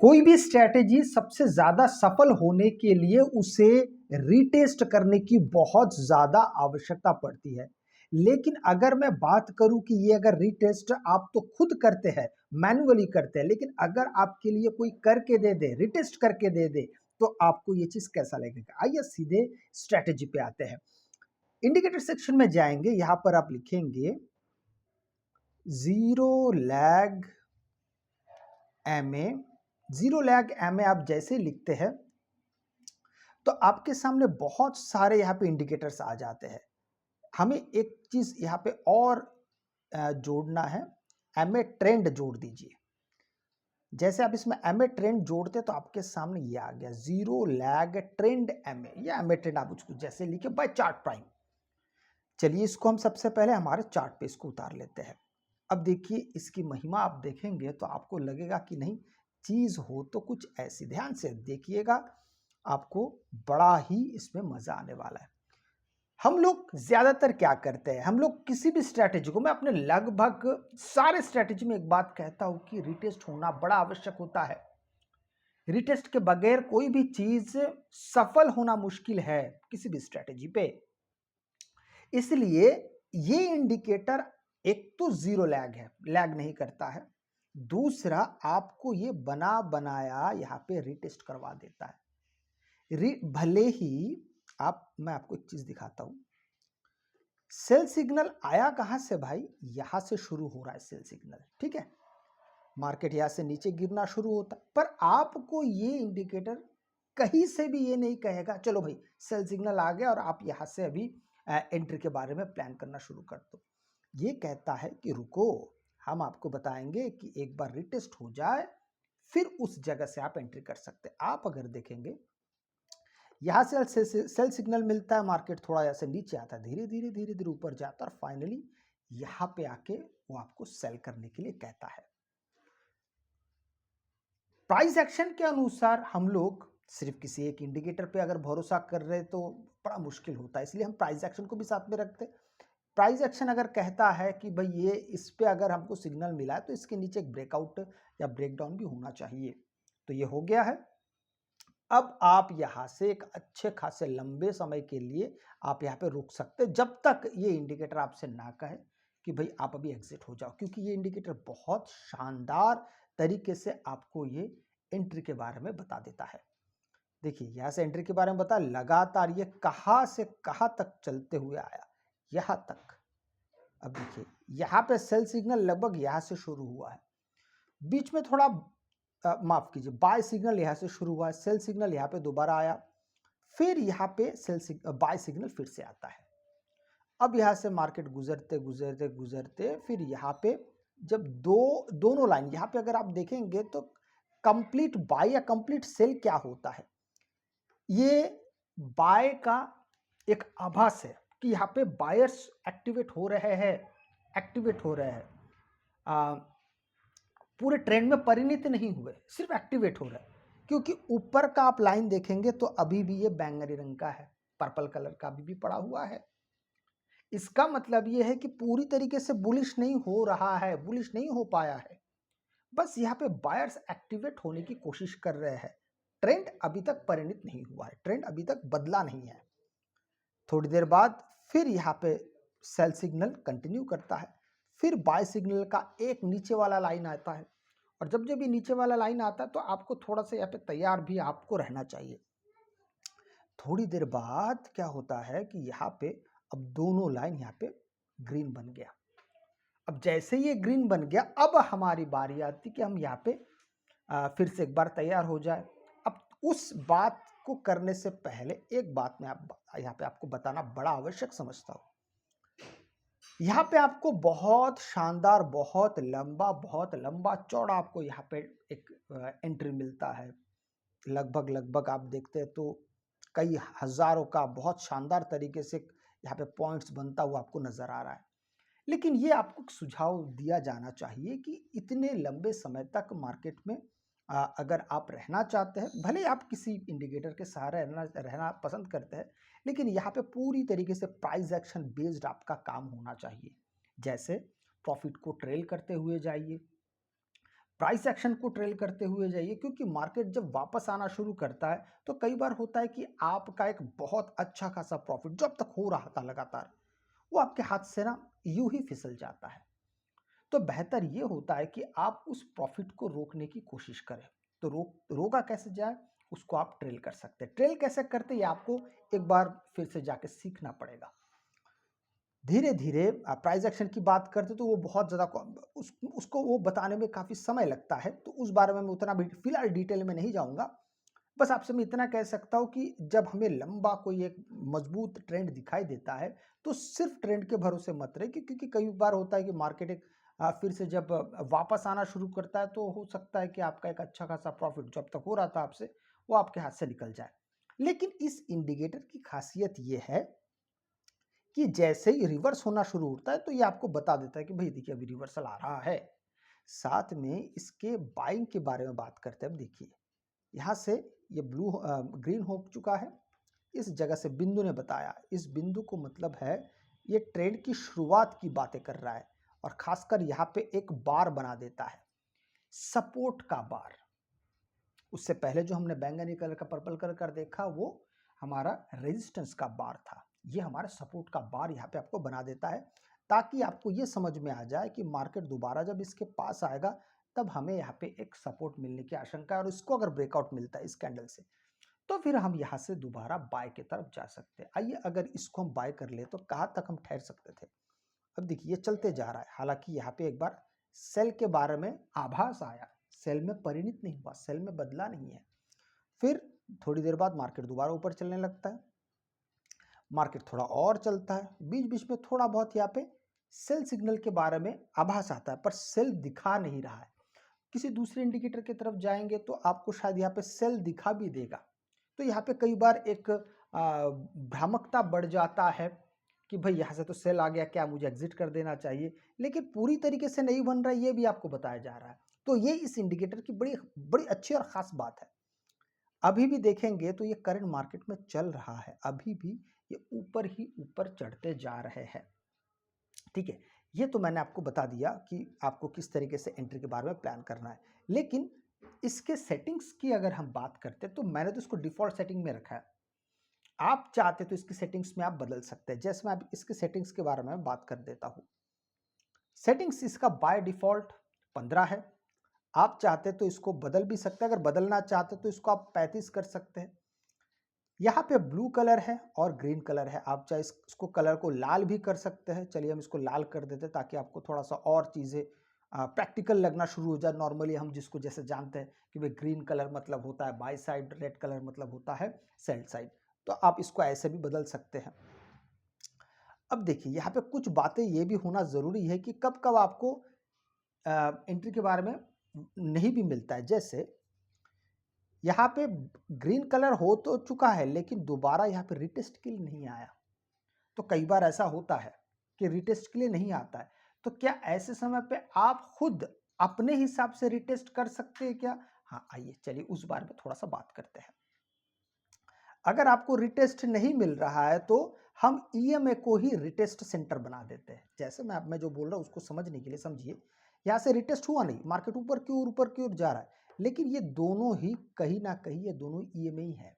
कोई भी स्ट्रैटेजी सबसे ज्यादा सफल होने के लिए उसे रीटेस्ट करने की बहुत ज्यादा आवश्यकता पड़ती है। लेकिन अगर मैं बात करूं कि ये अगर रीटेस्ट आप तो खुद करते हैं, मैन्युअली करते हैं, लेकिन अगर आपके लिए कोई करके दे दे, रीटेस्ट करके दे दे, तो आपको ये चीज कैसा लगेगा। आइए सीधे स्ट्रैटेजी पे आते हैं। इंडिकेटर सेक्शन में जाएंगे, यहां पर आप लिखेंगे zero lag MA. Zero lag MA आप जैसे लिखते हैं तो आपके सामने बहुत सारे यहाँ पे इंडिकेटर्स आ जाते हैं। हमें एक चीज यहाँ पे और जोड़ना है, एमए ट्रेंड जोड़ दीजिए। जैसे आप इसमें एमए ट्रेंड जोड़ते तो आपके सामने ये आ गया जीरो लैग ट्रेंड एमए, या एमए ट्रेंड आप उसको जैसे लिखे बाय चार्ट प्राइम। चलिए इसको हम सबसे पहले हमारे चार्ट पे इसको उतार लेते हैं। अब देखिए इसकी महिमा आप देखेंगे तो आपको लगेगा कि नहीं, चीज हो तो कुछ ऐसी। ध्यान से देखिएगा, आपको बड़ा ही इसमें मजा आने वाला है। हम लोग ज्यादातर क्या करते हैं, हम लोग किसी भी स्ट्रैटेजी को, मैं अपने लगभग सारे स्ट्रैटेजी में एक बात कहता हूं कि रीटेस्ट होना बड़ा आवश्यक होता है। रीटेस्ट के बगैर कोई भी चीज सफल होना मुश्किल है किसी भी स्ट्रैटेजी पे। इसलिए ये इंडिकेटर एक तो जीरो लैग है, लैग नहीं करता है। दूसरा, आपको ये बना बनाया यहां पे रीटेस्ट करवा देता है। भले ही मैं आपको एक चीज दिखाता हूं। सेल सिग्नल आया कहां से भाई, यहां से शुरू हो रहा है सेल सिग्नल, ठीक है। मार्केट यहां से नीचे गिरना शुरू होता है, पर आपको ये इंडिकेटर कहीं से भी ये नहीं कहेगा चलो भाई सेल सिग्नल आ गया और आप यहां से अभी एंट्री के बारे में प्लान करना शुरू कर दो। ये कहता है कि रुको, हम आपको बताएंगे कि एक बार रिटेस्ट हो जाए फिर उस जगह से आप एंट्री कर सकते हैं। आप अगर देखेंगे यहां से सेल सिग्नल मिलता है, मार्केट थोड़ा ऐसे नीचे आता है, धीरे धीरे धीरे धीरे ऊपर जाता है और फाइनली यहां पे आके वो आपको सेल करने के लिए कहता है। प्राइस एक्शन के अनुसार हम लोग सिर्फ किसी एक इंडिकेटर पे अगर भरोसा कर रहे तो बड़ा मुश्किल होता है, इसलिए हम प्राइस एक्शन को भी साथ में रखते हैं। प्राइस एक्शन अगर कहता है कि भाई ये इस पे अगर हमको सिग्नल मिला है तो इसके नीचे एक ब्रेकआउट या ब्रेकडाउन भी होना चाहिए, तो ये हो गया है। अब आप यहां से एक अच्छे खासे लंबे समय के लिए आप यहां पे रुक सकते हैं, जब तक ये इंडिकेटर आपसे ना कहे कि भाई आप अभी एग्जिट हो जाओ, क्योंकि ये इंडिकेटर बहुत शानदार तरीके से आपको ये एंट्री के बारे में बता देता है। देखिए यहां से एंट्री के बारे में बता, लगातार ये कहां से कहां तक चलते हुए आया, यहां तक। अब देखिए यहां पे सेल सिग्नल लगभग यहां से शुरू हुआ है, बीच में थोड़ा माफ कीजिए, बाय सिग्नल यहां से शुरू हुआ है, सेल सिग्नल यहां पे दोबारा आया, फिर यहां पे बाय सिग्नल फिर से आता है। अब यहां से मार्केट गुजरते गुजरते गुजरते फिर यहां पे जब दोनों लाइन यहां पे अगर आप देखेंगे तो कंप्लीट बाय या कंप्लीट सेल क्या होता है, ये बाय का एक आभास है कि यहाँ पे बायर्स एक्टिवेट हो रहे हैं, एक्टिवेट हो रहे हैं, पूरे ट्रेंड में परिणित नहीं हुए, सिर्फ एक्टिवेट हो रहे हैं। क्योंकि ऊपर का आप लाइन देखेंगे तो अभी भी ये बैंगनी रंग का है, पर्पल कलर का अभी भी पड़ा हुआ है। इसका मतलब ये है कि पूरी तरीके से बुलिश नहीं हो रहा है, बुलिश नहीं हो पाया है, बस यहाँ पे बायर्स एक्टिवेट होने की कोशिश कर रहे हैं। ट्रेंड अभी तक परिणित नहीं हुआ है, ट्रेंड अभी तक बदला नहीं है। थोड़ी देर बाद फिर यहाँ पे सेल सिग्नल कंटिन्यू करता है, फिर बाय सिग्नल का एक नीचे वाला लाइन आता है, और जब जब ये नीचे वाला लाइन आता है तो आपको थोड़ा सा यहाँ पे तैयार भी आपको रहना चाहिए। थोड़ी देर बाद क्या होता है कि यहाँ पे अब दोनों लाइन यहाँ पे ग्रीन बन गया। अब जैसे ये ग्रीन बन गया, अब हमारी बारी आती कि हम यहाँ पे फिर से एक बार तैयार हो जाए। अब उस बात को करने से पहले एक बात मैं यहाँ पे आपको बताना बड़ा आवश्यक समझता हूँ। यहाँ पे आपको बहुत शानदार, बहुत लंबा चौड़ा आपको यहाँ पे एक एंट्री मिलता है। लगभग लगभग आप देखते हैं तो कई हजारों का बहुत शानदार तरीके से यहाँ पे पॉइंट्स बनता हुआ आपको नजर आ रहा है। लेकिन ये आपको सुझाव दिया जाना चाहिए कि इतने लंबे समय तक मार्केट में अगर आप रहना चाहते हैं, भले आप किसी इंडिकेटर के सहारे रहना पसंद करते हैं, लेकिन यहाँ पे पूरी तरीके से प्राइस एक्शन बेस्ड आपका काम होना चाहिए। जैसे प्रॉफिट को ट्रेल करते हुए जाइए, प्राइस एक्शन को ट्रेल करते हुए जाइए, क्योंकि मार्केट जब वापस आना शुरू करता है तो कई बार होता है कि आपका एक बहुत अच्छा खासा प्रॉफिट जो अब तक हो रहा था लगातार, वो आपके हाथ से ना यूं ही फिसल जाता है। तो बेहतर ये होता है कि आप उस प्रॉफिट को रोकने की कोशिश करें। तो रोका कैसे जाए, उसको आप ट्रेल कर सकते हैं। ट्रेल कैसे करते हैं ये आपको एक बार फिर से जाके सीखना पड़ेगा। धीरे धीरे प्राइस एक्शन की बात करते तो वो बहुत ज़्यादा उसको वो बताने में काफ़ी समय लगता है, तो उस बारे में मैं उतना भी फिलहाल डिटेल में नहीं जाऊँगा। बस आपसे मैं इतना कह सकता हूँ कि जब हमें लंबा कोई एक मजबूत ट्रेंड दिखाई देता है तो सिर्फ ट्रेंड के भरोसे मत रहिए, क्योंकि कई बार होता है कि मार्केट एक फिर से जब वापस आना शुरू करता है तो हो सकता है कि आपका एक अच्छा खासा प्रॉफिट जो अब तक हो रहा था आपसे, वो आपके हाथ से निकल जाए। लेकिन इस इंडिकेटर की खासियत ये है कि जैसे ही रिवर्स होना शुरू होता है तो ये आपको बता देता है कि भाई देखिए अभी रिवर्सल आ रहा है। साथ में इसके बाइंग के बारे में बात करते हैं। अब देखिए यहाँ से ये ग्रीन हो चुका है, इस जगह से बिंदु ने बताया, इस बिंदु को मतलब है ये ट्रेंड की शुरुआत की बातें कर रहा है, और खासकर यहाँ पे एक बार बना देता है, सपोर्ट का बार। उससे पहले जो हमने बैंगनी कलर का पर्पल कलर कर देखा वो हमारा रेजिस्टेंस का बार था, ये हमारा सपोर्ट का बार यहाँ पे आपको बना देता है, ताकि आपको ये समझ में आ जाए कि मार्केट दोबारा जब इसके पास आएगा तब हमें यहाँ पे एक सपोर्ट मिलने की आशंका है, और इसको अगर ब्रेकआउट मिलता है इस कैंडल से तो फिर हम यहाँ से दोबारा बाय की तरफ जा सकते हैं। आइए अगर इसको हम बाय कर ले तो कहाँ तक हम ठहर सकते थे। अब देखिए ये चलते जा रहा है, हालांकि यहाँ पे एक बार सेल के बारे में आभास आया, सेल में परिणित नहीं हुआ, सेल में बदला नहीं है। फिर थोड़ी देर बाद मार्केट दोबारा ऊपर चलने लगता है, मार्केट थोड़ा और चलता है, बीच बीच में थोड़ा बहुत यहाँ पे सेल सिग्नल के बारे में आभास आता है, पर सेल दिखा नहीं रहा है। किसी दूसरे इंडिकेटर की तरफ जाएंगे तो आपको शायद यहाँ पे सेल दिखा भी देगा। तो यहाँ पे कई बार एक भ्रामकता बढ़ जाता है कि भाई यहाँ से तो सेल आ गया, क्या मुझे एग्जिट कर देना चाहिए, लेकिन पूरी तरीके से नहीं बन रहा है, ये भी आपको बताया जा रहा है। तो ये इस इंडिकेटर की बड़ी बड़ी अच्छी और खास बात है। अभी भी देखेंगे तो ये करंट मार्केट में चल रहा है, अभी भी ये ऊपर ही ऊपर चढ़ते जा रहे हैं। ठीक है, ये तो मैंने आपको बता दिया कि आपको किस तरीके से एंट्री के बारे में प्लान करना है। लेकिन इसके सेटिंग्स की अगर हम बात करते हैं तो मैंने तो इसको डिफॉल्ट सेटिंग में रखा है। आप चाहते तो इसकी सेटिंग्स में आप बदल सकते हैं, जैसे मैं अब इसके सेटिंग्स के बारे में बात कर देता हूं। सेटिंग्स इसका बाय डिफॉल्ट 15 है। आप चाहते तो इसको बदल भी सकते हैं, अगर बदलना चाहते तो इसको आप 35 कर सकते हैं। यहाँ पे ब्लू कलर है और ग्रीन कलर है, आप चाहे इसको कलर को लाल भी कर सकते हैं। चलिए हम इसको लाल कर देते हैं ताकि आपको थोड़ा सा और चीज़ें प्रैक्टिकल लगना शुरू हो जाए। नॉर्मली हम जिसको जैसे जानते हैं कि भाई ग्रीन कलर मतलब होता है बाय साइड, रेड कलर मतलब होता है सेल साइड, तो आप इसको ऐसे भी बदल सकते हैं। अब देखिए यहाँ पे कुछ बातें ये भी होना ज़रूरी है कि कब कब आपको एंट्री के बारे में नहीं भी मिलता है। जैसे यहाँ पे ग्रीन कलर हो तो चुका है लेकिन दोबारा यहाँ पे रिटेस्ट के लिए नहीं आया, तो कई बार ऐसा होता है कि रिटेस्ट के लिए नहीं आता है। तो क्या ऐसे समय पे आप खुद अपने हिसाब से रिटेस्ट कर सकते हैं क्या? हाँ, आइए चलिए उस बारे में थोड़ा सा बात करते हैं। अगर आपको रिटेस्ट नहीं मिल रहा है तो हम ईएमए को ही रिटेस्ट सेंटर बना देते हैं। जैसे मैं जो बोल रहा हूँ उसको समझने के लिए समझिए। यहाँ से रिटेस्ट हुआ नहीं, मार्केट ऊपर की ओर जा रहा है, लेकिन ये दोनों ही कहीं ना कहीं ये दोनों ईएमए ही है,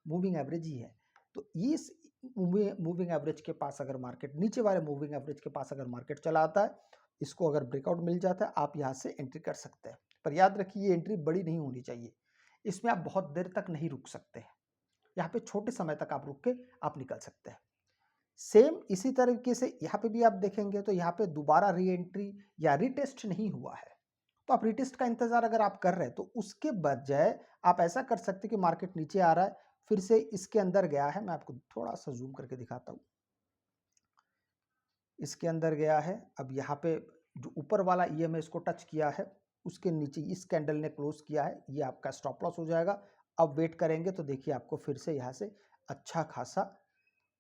मूविंग एवरेज ही है। तो इस मूविंग एवरेज के पास अगर मार्केट, नीचे वाले मूविंग एवरेज के पास अगर मार्केट चला आता है, इसको अगर ब्रेकआउट मिल जाता है आप यहाँ से एंट्री कर सकते हैं। पर याद रखिए ये एंट्री बड़ी नहीं होनी चाहिए, इसमें आप बहुत देर तक नहीं रुक सकते हैं। यहाँ पे छोटे समय तक आप रुक के आप निकल सकते हैं। सेम इसी तरीके से यहाँ पे भी आप देखेंगे तो यहाँ पे दोबारा री एंट्री या रिटेस्ट नहीं हुआ है, तो आप रिटेस्ट का इंतजार अगर आप कर रहे हैं तो उसके बजाय आप ऐसा कर सकते हैं कि मार्केट नीचे आ रहा है, फिर से इसके अंदर गया है, मैं आपको थोड़ा सा जूम करके दिखाता हूँ। इसके अंदर गया है, अब यहाँ पे जो ऊपर वाला ईएमए इसको टच किया है, उसके नीचे इस कैंडल ने क्लोज किया है, ये आपका स्टॉप लॉस हो जाएगा। अब वेट करेंगे तो देखिए आपको फिर से यहाँ से अच्छा खासा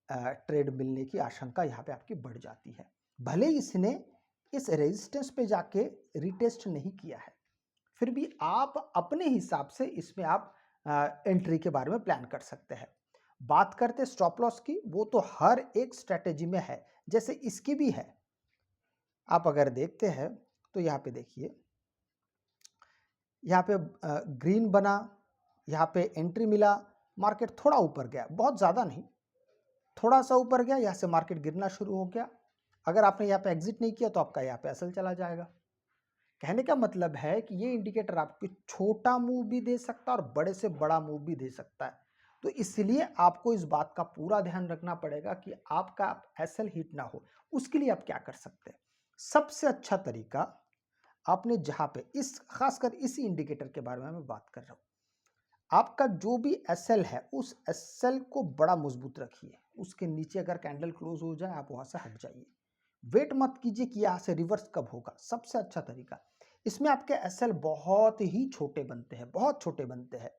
ट्रेड मिलने की आशंका यहाँ पे आपकी बढ़ जाती है। भले इसने इस रेजिस्टेंस पे जाके रिटेस्ट नहीं किया है, फिर भी आप अपने हिसाब से इसमें आप एंट्री के बारे में प्लान कर सकते हैं। बात करते स्टॉप लॉस की, वो तो हर एक स्ट्रेटेजी में है, जैसे इसकी भी है। आप अगर देखते हैं तो यहाँ पे देखिए यहाँ पे ग्रीन बना, यहाँ पे एंट्री मिला, मार्केट थोड़ा ऊपर गया, बहुत ज़्यादा नहीं, थोड़ा सा ऊपर गया, यहाँ से मार्केट गिरना शुरू हो गया। अगर आपने यहाँ पे एग्जिट नहीं किया तो आपका यहाँ पे असल चला जाएगा। कहने का मतलब है कि ये इंडिकेटर आपको छोटा मूव भी दे सकता है और बड़े से बड़ा मूव भी दे सकता है। तो इसलिए आपको इस बात का पूरा ध्यान रखना पड़ेगा कि आपका एसएल हिट ना हो। उसके लिए आप क्या कर सकते हैं? सबसे अच्छा तरीका, आपने जहां पे इस खासकर इसी इंडिकेटर के बारे में मैं बात कर रहा हूं, आपका जो भी एसएल है उस एसएल को बड़ा मजबूत रखिए। उसके नीचे अगर कैंडल क्लोज हो जाए आप वहां से हट जाइए। वेट मत कीजिए कि यहां से रिवर्स कब होगा। सबसे अच्छा तरीका, इसमें आपके एसएल बहुत ही छोटे बनते हैं, बहुत छोटे बनते हैं।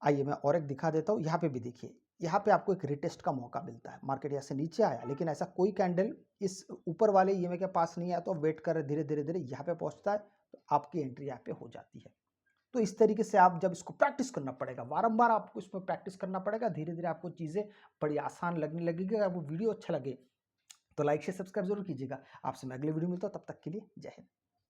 आइए मैं और एक दिखा देता हूं। यहाँ पे भी देखिए, यहाँ पे आपको एक रिटेस्ट का मौका मिलता है। मार्केट यहाँ से नीचे आया लेकिन ऐसा कोई कैंडल इस ऊपर वाले ईएमए के पास नहीं आया, तो वेट कर रहे, धीरे धीरे धीरे यहाँ पे पहुंचता है तो आपकी एंट्री यहाँ पे हो जाती है। तो इस तरीके से आप जब इसको प्रैक्टिस करना पड़ेगा, बारंबार आपको इसमें प्रैक्टिस करना पड़ेगा, धीरे धीरे आपको चीज़ें बड़ी आसान लगने लगेगी। अगर वो वीडियो अच्छा लगे तो लाइक शेयर सब्सक्राइब जरूर कीजिएगा। आपसे मैं अगले वीडियो में मिलता हूँ, तब तक के लिए जय हिंद।